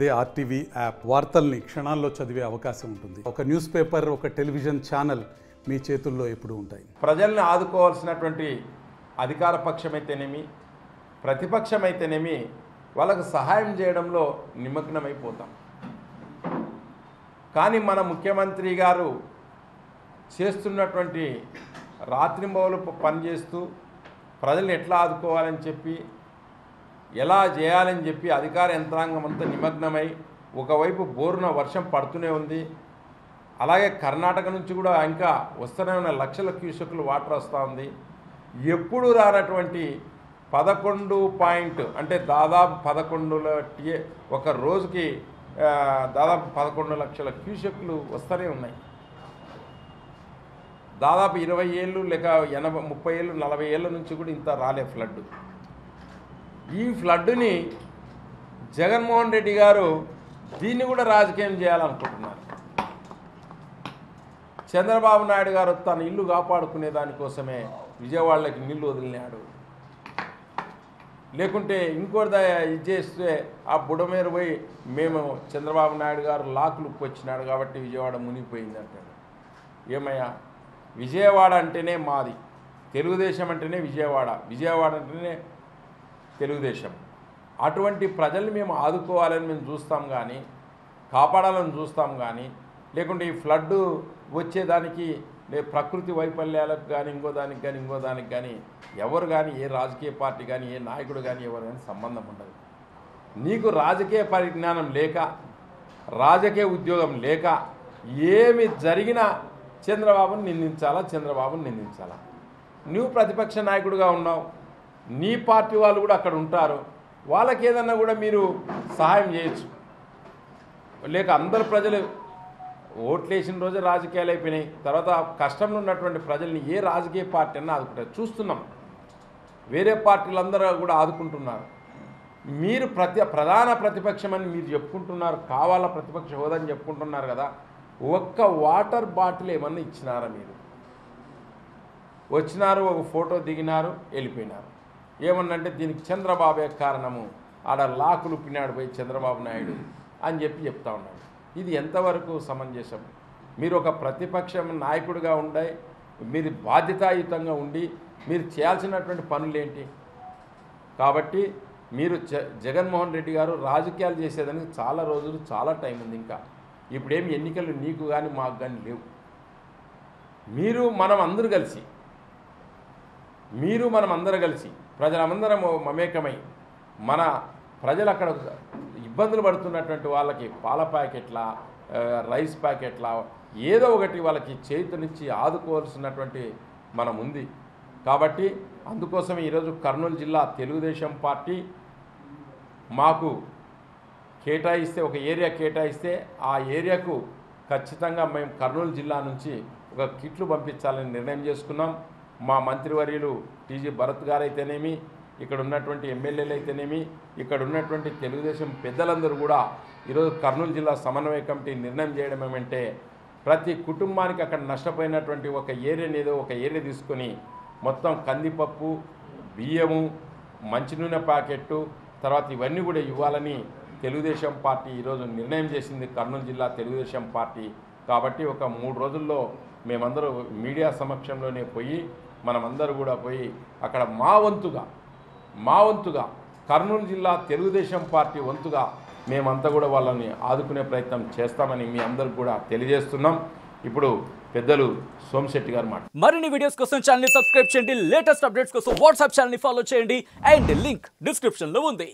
అదే RTV app వార్తల్ని క్షణాల్లో చదివే అవకాశం ఉంటుంది. ఒక న్యూస్ పేపర్, ఒక టెలివిజన్ ఛానల్ మీ చేతుల్లో ఎప్పుడూ ఉంటాయి. ప్రజల్ని ఆదుకోవాల్సినటువంటి అధికార పక్షమైతేనేమి, ప్రతిపక్షమైతేనేమి వాళ్ళకు సహాయం చేయడంలో నిమగ్నమైపోతాం. కానీ మన ముఖ్యమంత్రి గారు చేస్తున్నటువంటి రాత్రింబవలు పనిచేస్తూ ప్రజల్ని ఎట్లా ఆదుకోవాలని చెప్పి, ఎలా చేయాలని చెప్పి అధికార యంత్రాంగం అంతా నిమగ్నమై, ఒకవైపు బోరున వర్షం పడుతూనే ఉంది. అలాగే కర్ణాటక నుంచి కూడా ఇంకా వస్తూనే ఉన్న లక్షల క్యూసెక్లు వాటర్ వస్తూ ఉంది. ఎప్పుడు రానటువంటి 11 అంటే దాదాపు 11 ఒక రోజుకి దాదాపు 11 లక్షల క్యూసెక్లు వస్తూనే ఉన్నాయి. దాదాపు 20 ఏళ్ళు లేక 80, 30 ఏళ్ళు, 40 ఏళ్ళ నుంచి కూడా ఇంత రాలే ఫ్లడ్. ఈ ఫ్లడ్ని జగన్మోహన్ రెడ్డి గారు దీన్ని కూడా రాజకీయం చేయాలనుకుంటున్నారు. చంద్రబాబు నాయుడు గారు తన ఇల్లు కాపాడుకునే దానికోసమే విజయవాడలోకి నీళ్లు వదిలినాడు. లేకుంటే ఇంకోటి ఇది చేస్తే ఆ బుడమేరు పోయి మేము చంద్రబాబు నాయుడు గారు లాకులు వచ్చినాడు కాబట్టి విజయవాడ మునిగిపోయింది అంటాడు. ఏమయ్యా, విజయవాడ అంటేనే మాది, తెలుగుదేశం అంటేనే విజయవాడ, విజయవాడ అంటేనే తెలుగుదేశం. అటువంటి ప్రజల్ని మేము ఆదుకోవాలని మేము చూస్తాం కానీ, కాపాడాలని చూస్తాం కానీ, లేకుంటే ఈ ఫ్లడ్ వచ్చేదానికి ప్రకృతి వైఫల్యాలకు కానీ ఇంకో దానికి కానీ ఎవరు కానీ, ఏ రాజకీయ పార్టీ కానీ, ఏ నాయకుడు కానీ, ఎవరు కానీ సంబంధం ఉండదు. నీకు రాజకీయ పరిజ్ఞానం లేక, రాజకీయ ఉద్యోగం లేక ఏమి జరిగినా చంద్రబాబుని నిందించాలా. నువ్వు ప్రతిపక్ష నాయకుడిగా ఉన్నావు, నీ పార్టీ వాళ్ళు కూడా అక్కడ ఉంటారు, వాళ్ళకి ఏదన్నా కూడా మీరు సహాయం చేయొచ్చు. లేక అందరు ప్రజలు ఓట్లు వేసిన రోజు రాజకీయాలు అయిపోయినాయి, తర్వాత కష్టంలో ఉన్నటువంటి ప్రజల్ని ఏ రాజకీయ పార్టీ అన్నా ఆదుకుంటారు. చూస్తున్నాం, వేరే పార్టీలందరూ కూడా ఆదుకుంటున్నారు. మీరు ప్రధాన ప్రతిపక్షం అని మీరు చెప్పుకుంటున్నారు, కావాలా ప్రతిపక్ష హోదాని చెప్పుకుంటున్నారు కదా. ఒక్క వాటర్ బాటిల్ ఏమన్నా ఇచ్చినారా? మీరు వచ్చినారు, ఒక ఫోటో దిగినారు, వెళ్ళిపోయినారు. ఏమన్నంటే దీనికి చంద్రబాబే కారణము, ఆడ లాకులు పిన్నాడు పోయి చంద్రబాబు నాయుడు అని చెప్తా ఉన్నాడు. ఇది ఎంతవరకు సమంజసం? మీరు ఒక ప్రతిపక్షం నాయకుడిగా ఉండి, మీరు బాధ్యతాయుతంగా ఉండి మీరు చేయాల్సినటువంటి పనులేంటి? కాబట్టి మీరు జగన్మోహన్ రెడ్డి గారు రాజకీయాలు చేసేదానికి చాలా రోజులు, చాలా టైం ఉంది. ఇంకా ఇప్పుడేమి ఎన్నికలు నీకు కానీ మాకు కానీ లేవు. మీరు మనం అందరూ కలిసి ప్రజలందరం మమేకమై మన ప్రజలు అక్కడ ఇబ్బందులు పడుతున్నటువంటి వాళ్ళకి పాల ప్యాకెట్ల, రైస్ ప్యాకెట్ల, ఏదో ఒకటి వాళ్ళకి చేతునిచ్చి ఆదుకోవాల్సినటువంటి మనం ఉంది. కాబట్టి అందుకోసమే ఈరోజు కర్నూలు జిల్లా తెలుగుదేశం పార్టీ మాకు కేటాయిస్తే, ఒక ఏరియా కేటాయిస్తే ఆ ఏరియాకు ఖచ్చితంగా మేము కర్నూలు జిల్లా నుంచి ఒక కిట్లు పంపించాలని నిర్ణయం చేసుకున్నాం. మా మంత్రివర్యులు టీజీ భరత్ గారు అయితేనేమి, ఇక్కడ ఉన్నటువంటి ఎమ్మెల్యేలు అయితేనేమి, ఇక్కడ ఉన్నటువంటి తెలుగుదేశం పెద్దలందరూ కూడా ఈరోజు కర్నూలు జిల్లా సమన్వయ కమిటీ నిర్ణయం చేయడం ఏమంటే, ప్రతి కుటుంబానికి అక్కడ నష్టపోయినటువంటి ఒక ఏరియా తీసుకొని మొత్తం కందిపప్పు, బియ్యము, మంచినూనె ప్యాకెట్టు, తర్వాత ఇవన్నీ కూడా ఇవ్వాలని తెలుగుదేశం పార్టీ ఈరోజు నిర్ణయం చేసింది, కర్నూలు జిల్లా తెలుగుదేశం పార్టీ. కాబట్టి ఒక 3 రోజుల్లో మేమందరూ మీడియా సమక్షంలోనే పోయి, మనమందరూ కూడా పోయి అక్కడ మా వంతుగా కర్నూలు జిల్లా తెలుగుదేశం పార్టీ వంతుగా మేమంతా కూడా వాళ్ళని ఆదుకునే ప్రయత్నం చేస్తామని మీ అందరికి కూడా తెలియజేస్తున్నాం. ఇప్పుడు పెద్దలు సోమశెట్టి గారు మాట. మరిన్ని వీడియోస్ కోసం ఛానల్ ని సబ్స్క్రైబ్ చేయండి, లేటెస్ట్ అప్డేట్స్ కోసం వాట్సాప్ ఛానల్ ని ఫాలో చేయండి, అండ్ లింక్ డిస్క్రిప్షన్ లో ఉంది.